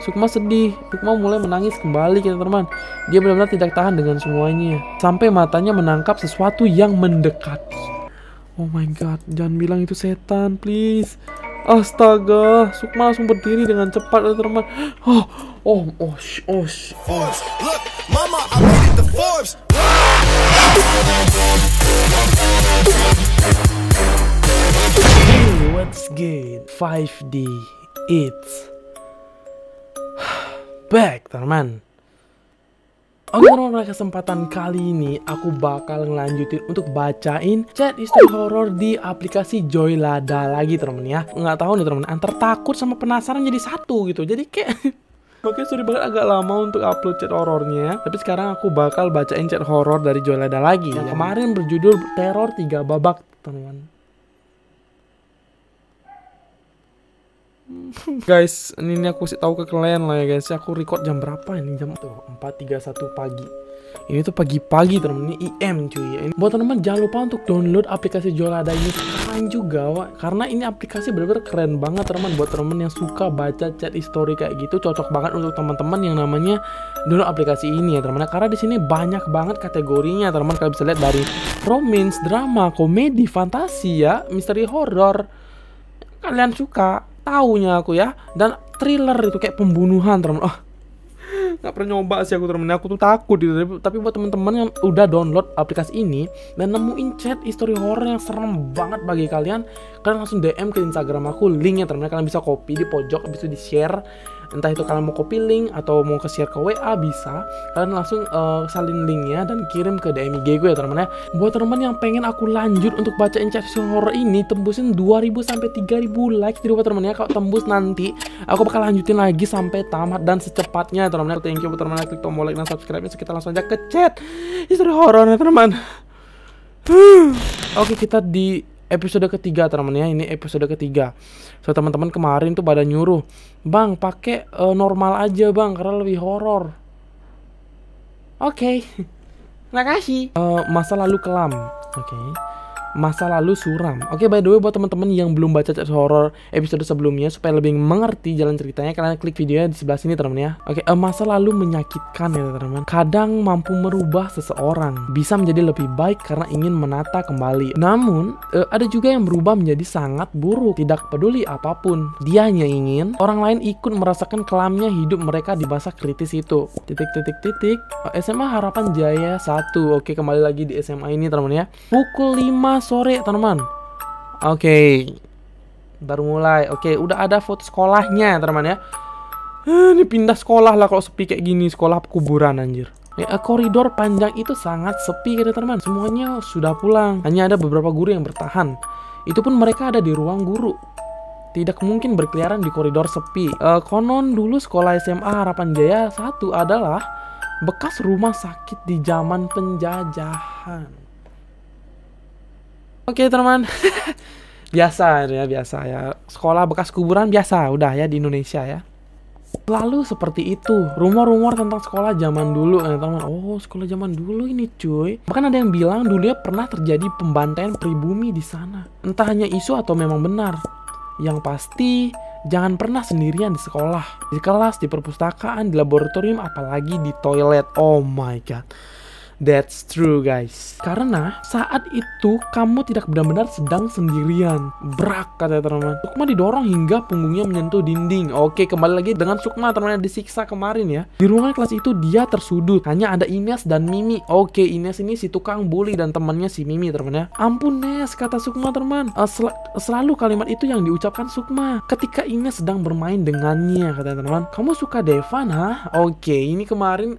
Sukma sedih. Sukma mulai menangis kembali teman-teman. Dia benar-benar tidak tahan dengan semuanya. Sampai matanya menangkap sesuatu yang mendekati. Oh my god, jangan bilang itu setan, please. Astaga, Sukma langsung berdiri dengan cepat teman-teman. Look, mama, I made it to Forbes. Hey, what's good? 5D, it's back, teman. Oke teman-teman, pada kesempatan kali ini aku bakal ngelanjutin untuk bacain chat history horror di aplikasi Joylada lagi teman ya. Nggak tahu nih teman, antar takut sama penasaran jadi satu gitu. Jadi kayak makanya sorry banget agak lama untuk upload chat horornya. Tapi sekarang aku bakal bacain chat horror dari Joylada lagi. Yang kemarin berjudul Teror 3 Babak teman-teman. Guys, ini aku kasih tahu ke kalian lah ya guys. Aku record jam berapa ini? Jam tuh 4.31 pagi. Ini tuh pagi-pagi teman-teman. Ini IM cuy. Ini buat teman-teman jangan lupa untuk download aplikasi Joylada ini sekarang juga, Wak. Karena ini aplikasi bener-bener keren banget teman-teman. Buat teman-teman yang suka baca chat history kayak gitu, cocok banget untuk teman-teman yang namanya download aplikasi ini ya teman-teman. Karena di sini banyak banget kategorinya teman-teman. Kalian bisa lihat dari romance, drama, komedi, fantasi ya, misteri horror. Kalian suka taunya aku ya, dan thriller itu kayak pembunuhan teman-teman. Nggak pernah nyoba sih aku teman-teman, aku tuh takut gitu. Tapi buat teman-teman yang udah download aplikasi ini dan nemuin chat history horror yang serem banget bagi kalian, kalian langsung DM ke Instagram aku, linknya teman-teman. Kalian bisa copy di pojok, habis itu di share. Entah itu kalian mau copy link atau mau ke share ke WA bisa. Kalian langsung salin linknya dan kirim ke DM IG gue ya teman-teman ya. Buat teman-teman yang pengen aku lanjut untuk bacain chat horror ini, tembusin 2000 sampai 3000 likes di buat teman-teman ya. Kalau tembus nanti aku bakal lanjutin lagi sampai tamat dan secepatnya teman-teman. Thank you buat teman-teman, klik tombol like dan subscribe-nya. So, kita langsung aja ke chat history horror ya teman-teman. Oke, kita di episode ketiga teman-teman ya. Ini episode ketiga. So teman-teman kemarin tuh pada nyuruh, "Bang, pakai normal aja, Bang, karena lebih horor." Oke. Makasih. Masa lalu kelam. Oke. Masa lalu suram. Oke, by the way buat teman-teman yang belum baca chat horror episode sebelumnya, supaya lebih mengerti jalan ceritanya, kalian klik videonya di sebelah sini teman-teman ya. Oke, masa lalu menyakitkan ya teman-teman. Kadang mampu merubah seseorang, bisa menjadi lebih baik karena ingin menata kembali. Namun ada juga yang berubah menjadi sangat buruk, tidak peduli apapun. Dia hanya ingin orang lain ikut merasakan kelamnya hidup mereka di masa kritis itu. SMA Harapan Jaya 1. Oke, kembali lagi di SMA ini teman-teman ya. Pukul 5 sore teman-teman. Oke, baru mulai. Oke, udah ada foto sekolahnya teman-teman ya. Ini pindah sekolah lah kalau sepi kayak gini. Sekolah kuburan anjir. Koridor panjang itu sangat sepi gitu teman-teman. Semuanya sudah pulang. Hanya ada beberapa guru yang bertahan. Itu pun mereka ada di ruang guru. Tidak mungkin berkeliaran di koridor sepi. Konon dulu sekolah SMA Harapan Jaya 1 adalah bekas rumah sakit di zaman penjajahan. Oke teman-teman. Biasa ya. Sekolah bekas kuburan biasa udah ya di Indonesia ya. Lalu seperti itu, rumor-rumor tentang sekolah zaman dulu ya teman. Oh, sekolah zaman dulu ini cuy. Bahkan ada yang bilang dulunya pernah terjadi pembantaian pribumi di sana. Entah hanya isu atau memang benar. Yang pasti jangan pernah sendirian di sekolah, di kelas, di perpustakaan, di laboratorium, apalagi di toilet. Oh my god. That's true guys. Karena saat itu kamu tidak benar-benar sedang sendirian. Brak kata teman-teman. Sukma didorong hingga punggungnya menyentuh dinding. Oke, kembali lagi dengan Sukma teman-teman disiksa kemarin ya. Di ruangan kelas itu dia tersudut. Hanya ada Ines dan Mimi. Oke, Ines ini si tukang bully dan temannya si Mimi teman-teman ya. Ampun Nes, kata Sukma teman. Selalu kalimat itu yang diucapkan Sukma ketika Ines sedang bermain dengannya kata teman-teman. Kamu suka Devan ha? Oke, ini kemarin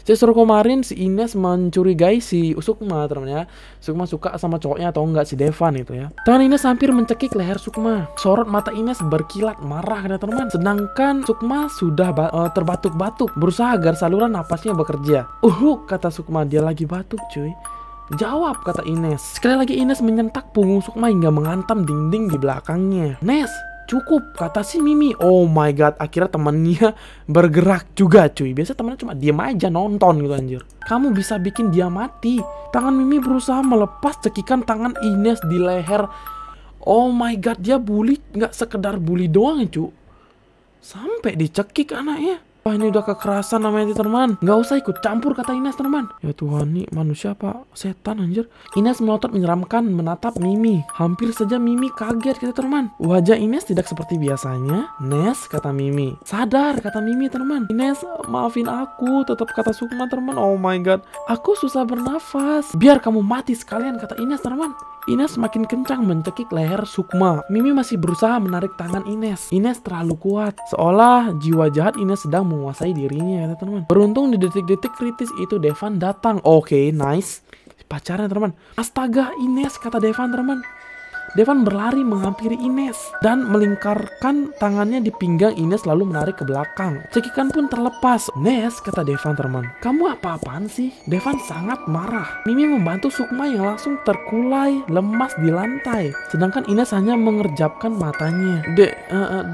saya suruh kemarin si Ines mencurigai si Sukma teman-teman ya. Sukma suka sama cowoknya atau enggak si Devan itu ya. Tangan Ines hampir mencekik leher Sukma. Sorot mata Ines berkilat marah kata teman. Sedangkan Sukma sudah terbatuk-batuk, berusaha agar saluran napasnya bekerja. Kata Sukma, dia lagi batuk cuy. Jawab kata Ines. Sekali lagi Ines menyentak punggung Sukma hingga menghantam dinding di belakangnya. Nes, cukup kata si Mimi. Oh my god, akhirnya temannya bergerak juga cuy. Biasa temannya cuma diam aja nonton gitu anjir. Kamu bisa bikin dia mati. Tangan Mimi berusaha melepas cekikan tangan Ines di leher. Oh my god, dia bully, nggak sekedar bully doang ya cu. Sampai dicekik anaknya. Wah, ini udah kekerasan namanya teman. Nggak usah ikut campur, kata Ines teman. Ya Tuhan, nih manusia apa setan anjir. Ines melotot menyeramkan menatap Mimi. Hampir saja Mimi kaget, kata teman. Wajah Ines tidak seperti biasanya. Nes, kata Mimi. Sadar, kata Mimi teman. Ines, maafin aku, tetap kata Sukma teman. Oh my god, aku susah bernafas. Biar kamu mati sekalian, kata Ines teman. Ines semakin kencang mencekik leher Sukma. Mimi masih berusaha menarik tangan Ines. Ines terlalu kuat, seolah jiwa jahat Ines sedang menguasai dirinya, kata teman. Beruntung di detik-detik kritis itu Devan datang. Oke, nice. Pacarnya teman. Astaga, Ines, kata Devan teman. Devan berlari menghampiri Ines dan melingkarkan tangannya di pinggang Ines lalu menarik ke belakang. Cekikan pun terlepas. Nes, kata Devan teman. Kamu apa-apaan sih? Devan sangat marah. Mimi membantu Sukma yang langsung terkulai lemas di lantai. Sedangkan Ines hanya mengerjapkan matanya.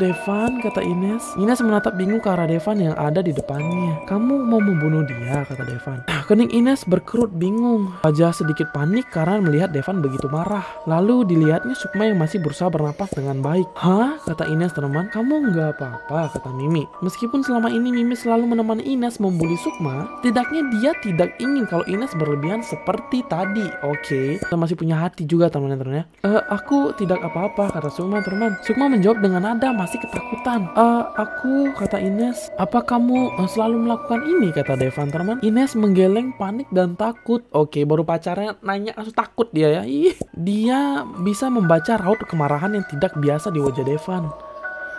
Devan, kata Ines. Ines menatap bingung ke arah Devan yang ada di depannya. Kamu mau membunuh dia, kata Devan. Kening Ines berkerut bingung. Wajah sedikit panik karena melihat Devan begitu marah. Lalu dilihat Sukma yang masih berusaha bernapas dengan baik. Hah? Kata Ines teman. Kamu nggak apa-apa, kata Mimi. Meskipun selama ini Mimi selalu menemani Ines membuli Sukma, tidaknya dia tidak ingin kalau Ines berlebihan seperti tadi. Oke, kita masih punya hati juga teman-teman ya. Aku tidak apa-apa, kata Sukma teman. Sukma menjawab dengan nada masih ketakutan. Aku, kata Ines. Apa kamu selalu melakukan ini, kata Devan teman. Ines menggeleng panik dan takut. Oke, baru pacarnya nanya langsung takut dia ya. Dia bisa membaca raut kemarahan yang tidak biasa di wajah Devan.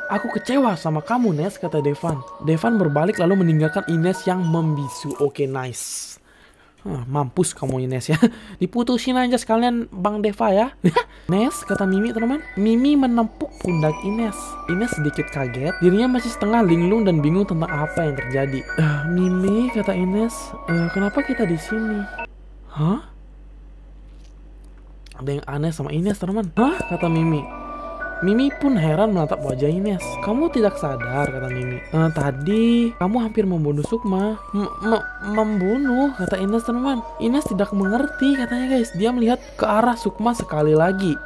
Aku kecewa sama kamu, Nes, kata Devan. Devan berbalik lalu meninggalkan Ines yang membisu. Oke, nice. Mampus kamu Ines ya. Diputusin aja sekalian Bang Deva ya. Nes, kata Mimi teman. Mimi menempuk pundak Ines. Ines sedikit kaget. Dirinya masih setengah linglung dan bingung tentang apa yang terjadi. Mimi, kata Ines. Kenapa kita di sini? Hah? Ada yang aneh sama Ines teman. Hah? Kata Mimi. Mimi pun heran menatap wajah Ines. Kamu tidak sadar, kata Mimi. Tadi kamu hampir membunuh Sukma. Membunuh, kata Ines teman. Ines tidak mengerti katanya guys. Dia melihat ke arah Sukma sekali lagi.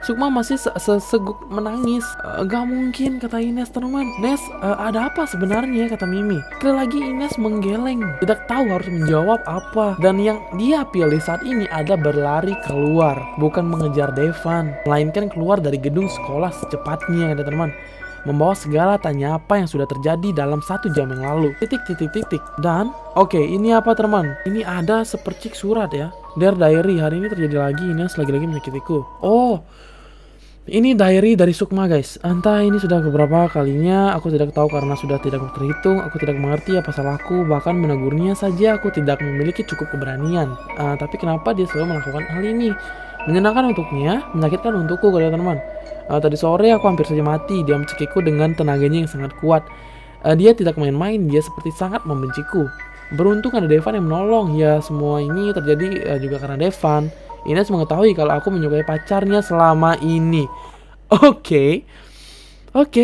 Sukma masih seguk menangis. Gak mungkin, kata Ines teman. Nes, ada apa sebenarnya, kata Mimi. Sekali lagi Ines menggeleng, tidak tahu harus menjawab apa. Dan yang dia pilih saat ini ada berlari keluar, bukan mengejar Devan, melainkan keluar dari gedung sekolah secepatnya, kata teman. Membawa segala tanya apa yang sudah terjadi dalam 1 jam yang lalu. Titik. Dan oke, ini apa teman? Ini ada sepercik surat ya. Dear Diary, hari ini terjadi lagi Ines lagi-lagi menyakitiku. Oh, ini diary dari Sukma guys. Entah ini sudah beberapa kalinya, aku tidak tahu karena sudah tidak terhitung. Aku tidak mengerti apa salahku, bahkan menegurnya saja aku tidak memiliki cukup keberanian. Tapi kenapa dia selalu melakukan hal ini? Menyenangkan untuknya, menyakitkan untukku, kata teman. Tadi sore aku hampir saja mati. Dia mencekikku dengan tenaganya yang sangat kuat. Dia tidak main-main, dia seperti sangat membenciku. Beruntung ada Devan yang menolong. Ya, semua ini terjadi juga karena Devan. Ines mengetahui kalau aku menyukai pacarnya selama ini. Oke,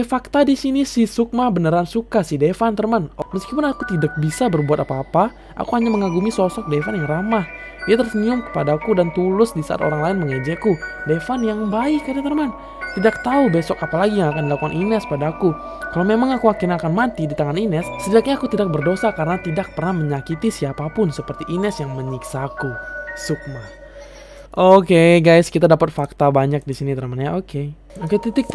fakta di sini si Sukma beneran suka si Devan teman. Meskipun aku tidak bisa berbuat apa-apa, aku hanya mengagumi sosok Devan yang ramah. Dia tersenyum kepadaku dan tulus di saat orang lain mengejekku. Devan yang baik, kata teman. Tidak tahu besok apa lagi yang akan dilakukan Ines padaku. Kalau memang aku akhirnya akan mati di tangan Ines, setidaknya aku tidak berdosa karena tidak pernah menyakiti siapapun seperti Ines yang menyiksaku. Sukma. Oke, guys, kita dapat fakta banyak di sini teman ya. Oke, titik.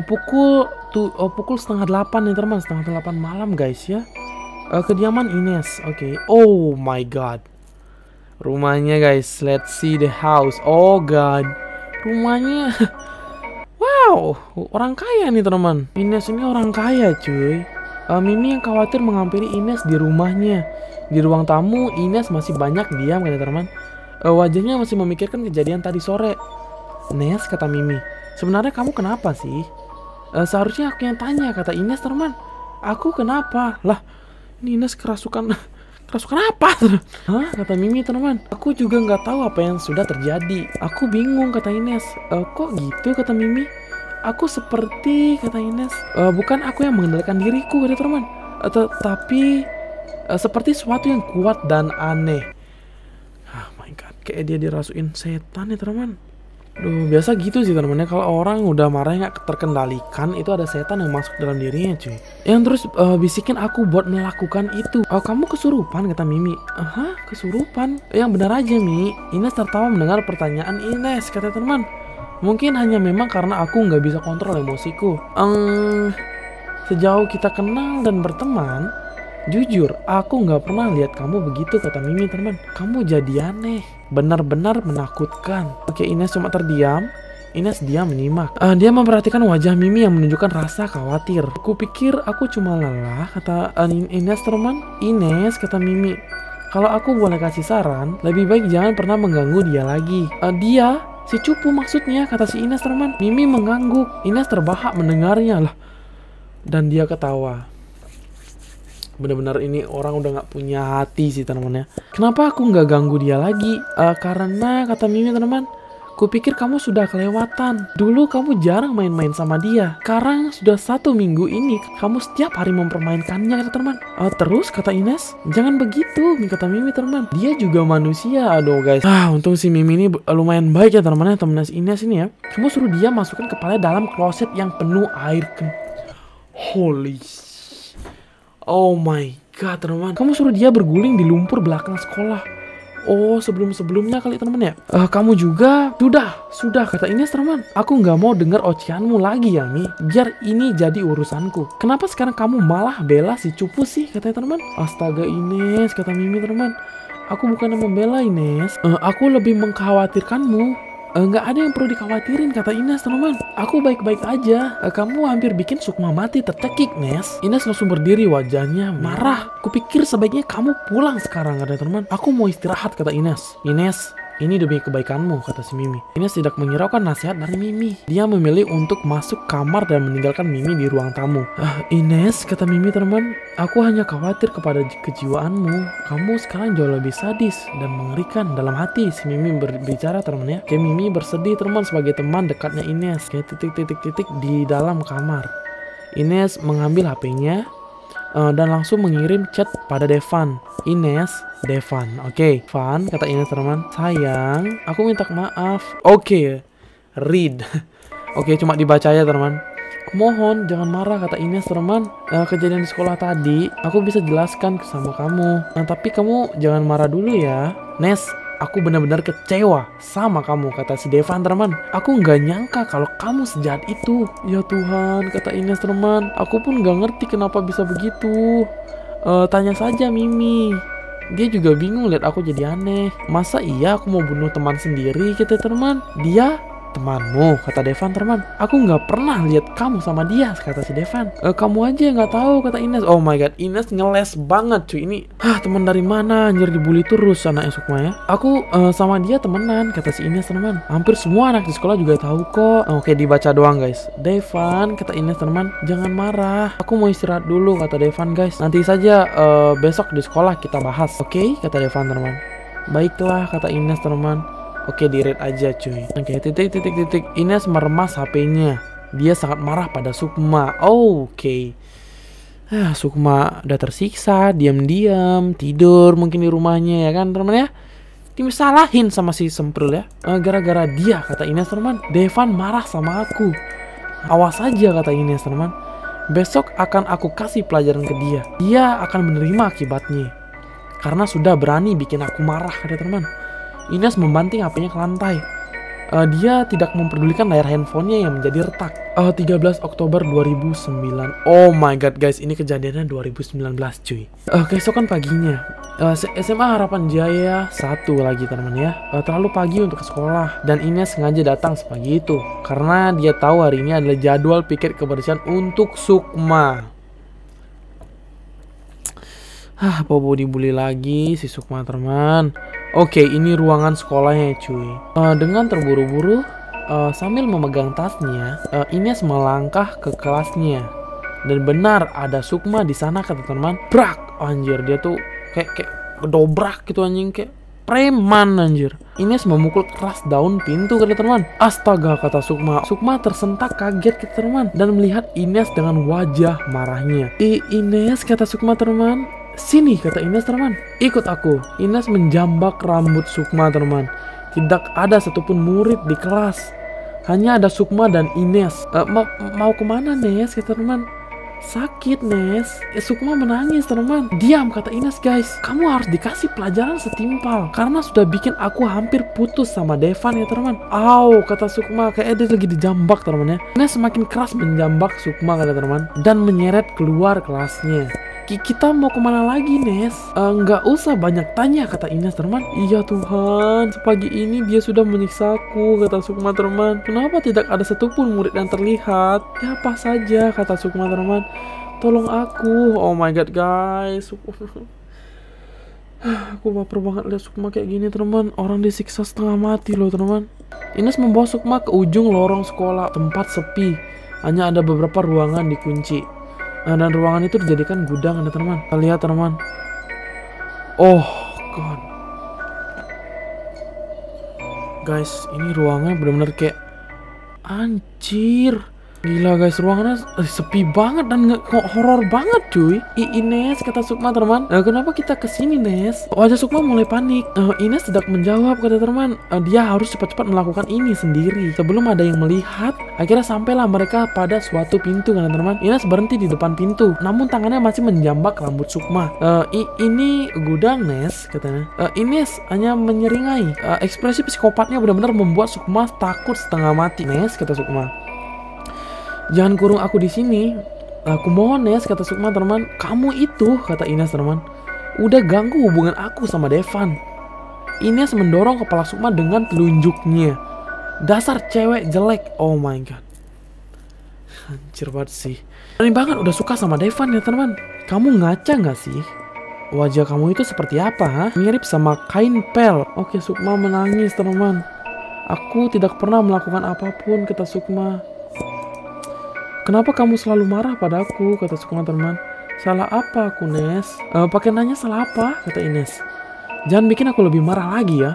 Pukul 7:30 nih teman, 7:30 malam guys ya. Kediaman Ines. Oke. Oh my god. Rumahnya guys. Let's see the house. Oh god. Rumahnya. Wow, orang kaya nih teman. Ines ini orang kaya cuy. Mimi yang khawatir menghampiri Ines di rumahnya. Di ruang tamu Ines masih banyak diam, kata teman. Wajahnya masih memikirkan kejadian tadi sore. Nes, kata Mimi, sebenarnya kamu kenapa sih? Seharusnya aku yang tanya, kata Ines teman. Aku kenapa? Lah, ini Ines kerasukan apa? Hah, kata Mimi teman. Aku juga nggak tahu apa yang sudah terjadi. Aku bingung, kata Ines. Kok gitu, kata Mimi. Aku seperti, kata Ines. Bukan aku yang mengendalikan diriku, kata teman. Tapi seperti sesuatu yang kuat dan aneh. Kayak dia dirasukin setan ya teman. Duh, biasa gitu sih teman-teman ya. Kalau orang udah marahnya nggak terkendalikan, itu ada setan yang masuk dalam dirinya cuy. Yang terus bisikin aku buat melakukan itu. Oh, kamu kesurupan, kata Mimi. Hah, kesurupan? Yang benar aja, Mi. Ines tertawa mendengar pertanyaan Ines, kata teman. Mungkin hanya memang karena aku nggak bisa kontrol emosiku. Sejauh kita kenal dan berteman, jujur, aku nggak pernah lihat kamu begitu, kata Mimi teman. Kamu jadi aneh, benar-benar menakutkan. Oke, Ines cuma terdiam. Ines diam menyimak. Dia memperhatikan wajah Mimi yang menunjukkan rasa khawatir. Aku pikir aku cuma lelah, kata Ines teman. Ines, kata Mimi, kalau aku boleh kasih saran, lebih baik jangan pernah mengganggu dia lagi. Dia, si cupu maksudnya, kata si Ines teman. Mimi mengangguk. Ines terbahak mendengarnya lah. Dan dia ketawa. Bener-bener ini orang udah gak punya hati sih teman-teman ya. Kenapa aku gak ganggu dia lagi? Karena kata Mimi teman-teman, kupikir kamu sudah kelewatan. Dulu kamu jarang main-main sama dia. Sekarang sudah 1 minggu ini kamu setiap hari mempermainkannya, kata teman. Terus kata Ines, jangan begitu, kata Mimi teman. Dia juga manusia. Aduh guys. Untung si Mimi ini lumayan baik ya teman-teman ya, teman Ines ini ya. Kamu suruh dia masukkan kepalanya dalam kloset yang penuh air. Holy, oh my god teman. Kamu suruh dia berguling di lumpur belakang sekolah. Oh, sebelumnya kali teman ya. Kamu juga sudah kata Ines teman. Aku nggak mau dengar ocehanmu lagi ya Mi. Biar ini jadi urusanku. Kenapa sekarang kamu malah bela si cupu sih, katanya teman. Astaga Ines, kata Mimi teman. Aku bukan yang membela Ines. Aku lebih mengkhawatirkanmu. Nggak ada yang perlu dikhawatirin, kata Ines teman. Aku baik-baik aja. Kamu hampir bikin Sukma mati tercekik, Nes. Ines langsung berdiri, wajahnya marah. Kupikir sebaiknya kamu pulang sekarang, kata teman. Aku mau istirahat, kata Ines. Ines, ini demi kebaikanmu, kata si Mimi. Ines tidak menghiraukan nasihat dari Mimi. Dia memilih untuk masuk kamar dan meninggalkan Mimi di ruang tamu. Ines, kata Mimi teman, aku hanya khawatir kepada kejiwaanmu. Kamu sekarang jauh lebih sadis dan mengerikan. Dalam hati si Mimi berbicara teman ya. Kayak Mimi bersedih teman sebagai teman dekatnya Ines. Kayak titik-titik di dalam kamar. Ines mengambil HP-nya dan langsung mengirim chat pada Devan. Ines, Devan. Oke, Van, kata Ines teman. Sayang, aku minta maaf. Oke, read. Oke, cuma dibaca ya teman. Mohon jangan marah, kata Ines teman. Kejadian di sekolah tadi aku bisa jelaskan sama kamu. Tapi kamu jangan marah dulu ya. Nes, aku benar-benar kecewa sama kamu, kata si Devan teman. Aku nggak nyangka kalau kamu sejahat itu. Ya Tuhan, kata Ines teman. Aku pun nggak ngerti kenapa bisa begitu. Tanya saja Mimi. Dia juga bingung lihat aku jadi aneh. Masa iya aku mau bunuh teman sendiri, kata teman. Dia temanmu, kata Devan teman. Aku nggak pernah lihat kamu sama dia, kata si Devan. Kamu aja yang nggak tahu, kata Ines. Oh my god, Ines ngeles banget cuy ini. Teman dari mana anjir, dibully terus anaknya Sukma ya. Aku sama dia temenan, kata si Ines teman. Hampir semua anak di sekolah juga tahu kok. Oke, dibaca doang guys. Devan, kata Ines teman, jangan marah. Aku mau istirahat dulu, kata Devan guys. Nanti saja besok di sekolah kita bahas. Oke, kata Devan teman. Baiklah, kata Ines teman. Oke, di-read aja cuy. Oke, titik. Ines meremas HP-nya. Dia sangat marah pada Sukma. Oke. Sukma udah tersiksa, diam-diam tidur mungkin di rumahnya ya kan teman ya. Disalahin sama si Semprul ya. Gara-gara dia, kata Ines teman. Devan marah sama aku. Awas aja, kata Ines teman. Besok akan aku kasih pelajaran ke dia. Dia akan menerima akibatnya. Karena sudah berani bikin aku marah, kata teman. Ines membanting HP-nya ke lantai. Dia tidak memperdulikan layar handphonenya yang menjadi retak. 13 Oktober 2009. Oh my god guys, ini kejadiannya 2019 cuy. Keesokan paginya SMA Harapan Jaya 1 lagi teman ya. Terlalu pagi untuk ke sekolah. Dan Ines sengaja datang sepagi itu karena dia tahu hari ini adalah jadwal piket kebersihan untuk Sukma. Bobo dibully lagi si Sukma teman. Oke, ini ruangan sekolahnya cuy. Dengan terburu-buru sambil memegang tasnya, Ines melangkah ke kelasnya. Dan benar ada Sukma di sana, kata teman. Brak, anjir dia tuh kayak gedobrak gitu anjing, kayak preman anjir. Ines memukul keras daun pintu, kata teman. Astaga, kata Sukma. Sukma tersentak kaget, kata teman, dan melihat Ines dengan wajah marahnya. Ines, kata Sukma teman. Sini, kata Ines teman. Ikut aku. Ines menjambak rambut Sukma teman. Tidak ada satupun murid di kelas. Hanya ada Sukma dan Ines. Mau kemana, Nes? Kata teman. Sakit, Nes. Sukma menangis, teman. Diam, kata Ines, guys. Kamu harus dikasih pelajaran setimpal. Karena sudah bikin aku hampir putus sama Devan ya, teman. Au, kata Sukma. Kayak dia lagi dijambak, teman ya. Ines semakin keras menjambak Sukma, kata teman. Dan menyeret keluar kelasnya. Kita mau kemana lagi, Nes? Nggak usah banyak tanya, kata Ines, teman. Iya Tuhan, sepagi ini dia sudah menyiksaku, kata Sukma, teman. Kenapa tidak ada satupun murid yang terlihat? Ya apa saja, kata Sukma, teman. Tolong aku. Oh my god, guys. Aku baper banget lihat Sukma kayak gini, teman. Orang disiksa setengah mati loh, teman. Ines membawa Sukma ke ujung lorong sekolah, tempat sepi. Hanya ada beberapa ruangan dikunci. Dan ruangan itu dijadikan gudang, teman. Kita lihat, teman. Oh god, guys, ini ruangnya benar-benar kayak anjir. Gila guys, ruangannya sepi banget dan horor banget cuy. Ines, kata Sukma, teman. Kenapa kita kesini, Nes? Wajah Sukma mulai panik. Ines tidak menjawab, kata teman. Dia harus cepat-cepat melakukan ini sendiri sebelum ada yang melihat. Akhirnya sampailah mereka pada suatu pintu, kata teman. Ines berhenti di depan pintu, namun tangannya masih menjambak rambut Sukma. Ini gudang, Nes, katanya. Ines hanya menyeringai. Ekspresi psikopatnya benar-benar membuat Sukma takut setengah mati. Nes, kata Sukma, jangan kurung aku di sini. Aku mohon, Nes, kata Sukma, teman. Kamu itu, kata Ines, teman, udah ganggu hubungan aku sama Devan. Ines mendorong kepala Sukma dengan telunjuknya. Dasar cewek jelek. Oh my god. Anjir banget sih. Berani banget udah suka sama Devan ya, teman. Kamu ngaca nggak sih? Wajah kamu itu seperti apa, ha? Mirip sama kain pel. Oke, Sukma menangis, teman. Aku tidak pernah melakukan apapun, kata Sukma. Kenapa kamu selalu marah padaku, kata Sukma, teman. Salah apa aku, Nes? Pakai nanya salah apa, kata Ines. Jangan bikin aku lebih marah lagi ya.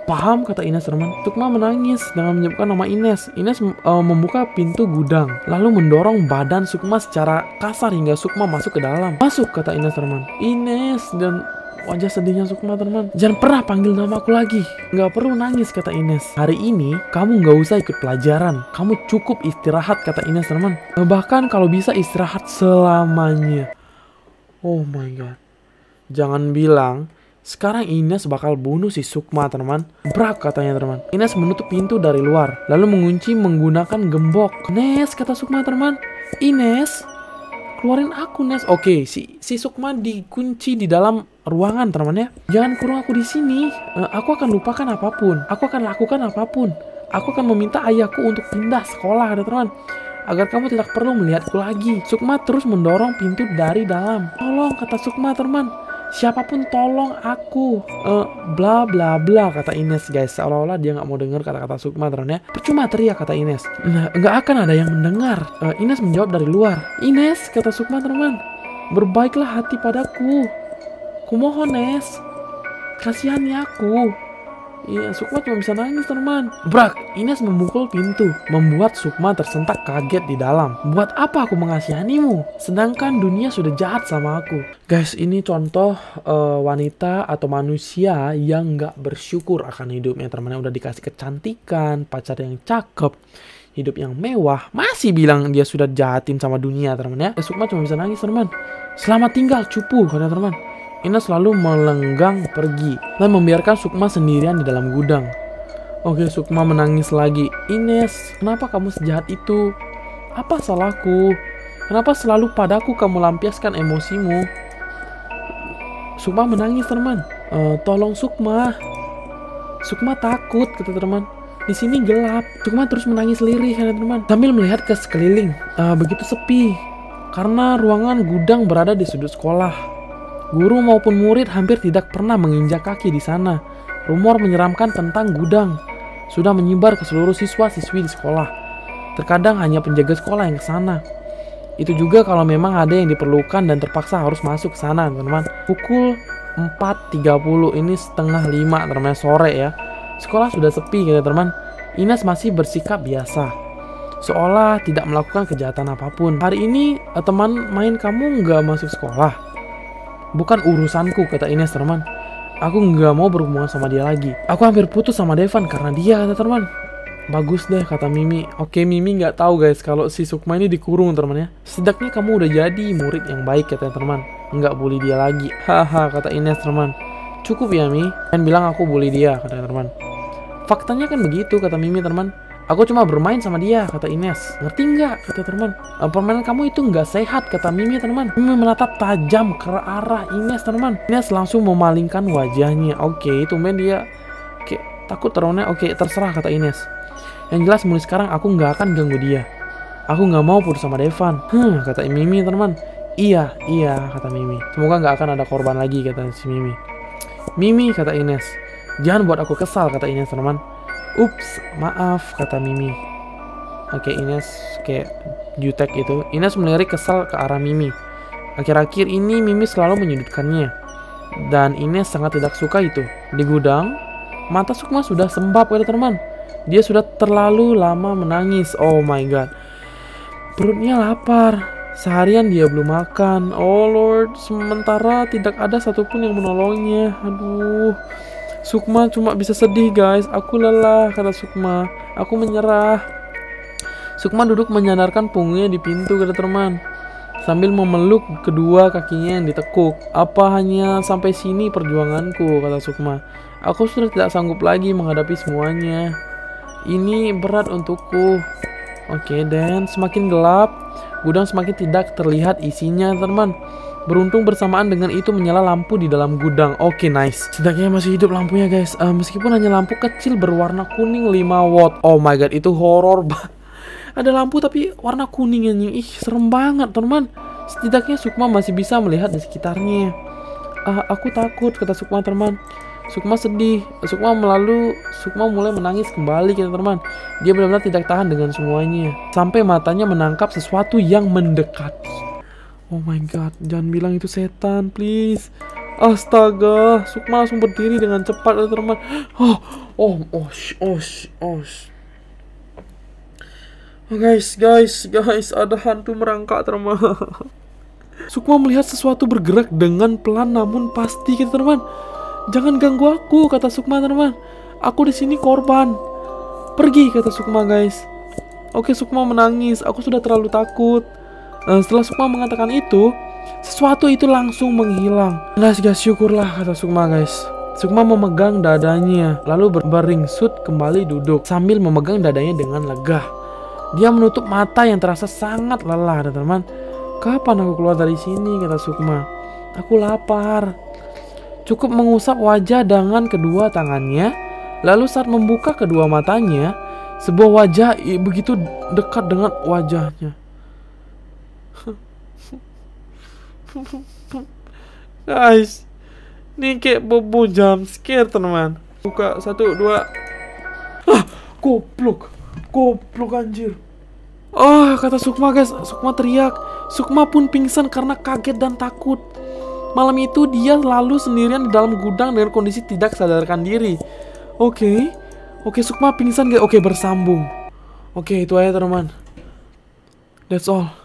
Paham, kata Ines, teman. Sukma menangis dengan menyebutkan nama Ines. Ines membuka pintu gudang, lalu mendorong badan Sukma secara kasar hingga Sukma masuk ke dalam. Masuk, kata Ines, teman. Ines, dan wajah sedihnya Sukma, teman. Jangan pernah panggil nama aku lagi. Nggak perlu nangis, kata Ines. Hari ini kamu nggak usah ikut pelajaran. Kamu cukup istirahat, kata Ines, teman. Bahkan kalau bisa istirahat selamanya. Oh my god. Jangan bilang sekarang Ines bakal bunuh si Sukma, teman. Brak, katanya, teman. Ines menutup pintu dari luar, lalu mengunci menggunakan gembok. Nes, kata Sukma, teman. Ines, keluarin aku, Nes. Oke, si Sukma dikunci di dalam ruangan, teman ya. Jangan kurung aku di sini. Aku akan lupakan apapun. Aku akan lakukan apapun. Aku akan meminta ayahku untuk pindah sekolah, teman, agar kamu tidak perlu melihatku lagi. Sukma terus mendorong pintu dari dalam. Tolong, kata Sukma, teman. Siapapun tolong aku. Bla bla bla, kata Ines, guys. Seolah-olah dia nggak mau dengar kata-kata Sukma, teman ya. Percuma teriak, kata Ines. Nggak akan ada yang mendengar. Ines menjawab dari luar. Ines, kata Sukma, teman. Berbaiklah hati padaku. Kumohon, Nes. Kasihani aku. Iya, Sukma cuma bisa nangis, teman. Brak, Ines memukul pintu, membuat Sukma tersentak kaget di dalam. Buat apa aku mengasihanimu? Sedangkan dunia sudah jahat sama aku. Guys, ini contoh wanita atau manusia yang nggak bersyukur akan hidupnya, teman. Udah dikasih kecantikan, pacar yang cakep, hidup yang mewah, masih bilang dia sudah jahatin sama dunia, teman ya. Sukma cuma bisa nangis, teman. Selamat tinggal, cupu, kata teman. Ines lalu melenggang pergi dan membiarkan Sukma sendirian di dalam gudang. Oke, Sukma menangis lagi. Ines, kenapa kamu sejahat itu? Apa salahku? Kenapa selalu padaku kamu lampiaskan emosimu? Sukma menangis, teman. Tolong Sukma. Sukma takut, kata teman. Di sini gelap. Sukma terus menangis lirih, kata teman, sambil melihat ke sekeliling. Begitu sepi karena ruangan gudang berada di sudut sekolah. Guru maupun murid hampir tidak pernah menginjak kaki di sana. Rumor menyeramkan tentang gudang sudah menyebar ke seluruh siswa-siswi di sekolah. Terkadang hanya penjaga sekolah yang ke sana. Itu juga kalau memang ada yang diperlukan dan terpaksa harus masuk ke sana, teman-teman. Pukul 4.30, ini setengah 5, teman-teman, sore ya. Sekolah sudah sepi, gitu, teman. Ines masih bersikap biasa, seolah tidak melakukan kejahatan apapun. Hari ini teman main kamu nggak masuk sekolah. Bukan urusanku, kata Ines, teman. Aku nggak mau berhubungan sama dia lagi. Aku hampir putus sama Devan karena dia, kata teman. Bagus deh, kata Mimi. Oke, Mimi nggak tahu guys kalau si Sukma ini dikurung teman ya. Setidaknya kamu udah jadi murid yang baik, kata teman. Nggak bully dia lagi. Haha, kata Ines teman. Cukup ya Mi, dan bilang aku bully dia, kata teman. Faktanya kan begitu, kata Mimi teman. Aku cuma bermain sama dia, kata Ines. Ngerti nggak, kata teman. Permainan kamu itu nggak sehat, kata Mimi teman. Mimi menatap tajam ke arah Ines teman. Ines langsung memalingkan wajahnya. Oke, tumben dia kayak takut teronnya. Oke, terserah, kata Ines. Yang jelas mulai sekarang aku nggak akan ganggu dia. Aku nggak mau putus sama Devan. Kata Mimi teman. Iya, kata Mimi. Semoga nggak akan ada korban lagi, kata si Mimi. Mimi, kata Ines. Jangan buat aku kesal, kata Ines teman. Ups, maaf, kata Mimi. Oke, Ines kayak jutek itu. Ines melirik kesal ke arah Mimi. Akhir-akhir ini Mimi selalu menyudutkannya. Dan Ines sangat tidak suka itu. Di gudang, mata Sukma sudah sembab, kata teman. Dia sudah terlalu lama menangis. Oh my god. Perutnya lapar. Seharian dia belum makan. Oh Lord, sementara tidak ada satupun yang menolongnya. Aduh. Sukma cuma bisa sedih guys. Aku lelah, kata Sukma. Aku menyerah. Sukma duduk menyandarkan punggungnya di pintu, kata teman, sambil memeluk kedua kakinya yang ditekuk. Apa hanya sampai sini perjuanganku, kata Sukma. Aku sudah tidak sanggup lagi menghadapi semuanya. Ini berat untukku. Oke, dan semakin gelap, gudang semakin tidak terlihat isinya, teman. Beruntung bersamaan dengan itu menyala lampu di dalam gudang. Oke, nice. Setidaknya masih hidup lampunya, guys. Meskipun hanya lampu kecil berwarna kuning 5 watt. Oh my god, itu horor banget. Ada lampu tapi warna kuning anjing. Ih, serem banget, teman. Setidaknya Sukma masih bisa melihat di sekitarnya. Aku takut, kata Sukma, teman. Sukma sedih. Sukma mulai menangis kembali, kata teman. Dia benar-benar tidak tahan dengan semuanya. Sampai matanya menangkap sesuatu yang mendekati. Oh my god, jangan bilang itu setan, please. Astaga, Sukma langsung berdiri dengan cepat, teman. Oh, guys, ada hantu merangkak, teman. Sukma melihat sesuatu bergerak dengan pelan namun pasti, kata teman. Jangan ganggu aku, kata Sukma, teman. Aku di sini korban. Pergi, kata Sukma, guys. Oke, Sukma menangis. Aku sudah terlalu takut. Setelah Sukma mengatakan itu, sesuatu itu langsung menghilang. Nice guys, syukurlah, kata Sukma, guys. Sukma memegang dadanya, lalu beringsut kembali duduk sambil memegang dadanya dengan lega. Dia menutup mata yang terasa sangat lelah, teman. Kapan aku keluar dari sini, kata Sukma. Aku lapar. Cukup mengusap wajah dengan kedua tangannya, lalu saat membuka kedua matanya, sebuah wajah begitu dekat dengan wajahnya. Guys, ini kayak bobo jump scare, teman. Buka 1, 2. Goblok anjir. Kata Sukma, guys. Sukma teriak. Sukma pun pingsan karena kaget dan takut. Malam itu dia lalu sendirian di dalam gudang dengan kondisi tidak sadarkan diri. Oke, Sukma pingsan, guys. Oke, bersambung. Oke, itu aja, teman. That's all.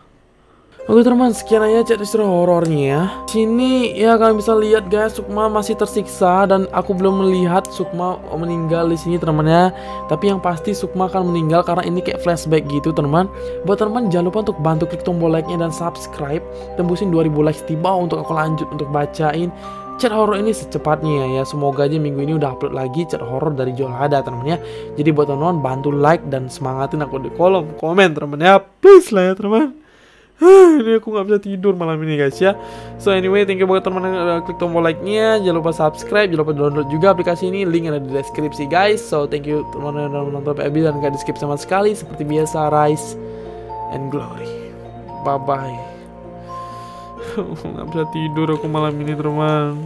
Oke, teman, sekian aja cerita horornya ya. Sini ya kalian bisa lihat, guys, Sukma masih tersiksa dan aku belum melihat Sukma meninggal di sini, teman ya. Tapi yang pasti Sukma akan meninggal karena ini kayak flashback gitu, teman. Buat teman jangan lupa untuk bantu klik tombol like-nya dan subscribe. Tembusin 2000 likes tiba untuk aku lanjut untuk bacain cerita horor ini secepatnya ya. Semoga aja minggu ini udah upload lagi cerita horor dari Jolhada, teman ya. Jadi buat teman-teman bantu like dan semangatin aku di kolom komen, teman ya. Please lah ya, teman. Ini aku gak bisa tidur malam ini, guys ya. So anyway, thank you buat teman yang udah klik tombol like-nya. Jangan lupa subscribe, jangan lupa download juga aplikasi ini. Link ada di deskripsi, guys. So thank you teman yang udah menonton PB dan gak di skip sama sekali. Seperti biasa, rise and glory. Bye bye. Gak bisa tidur aku malam ini, teman.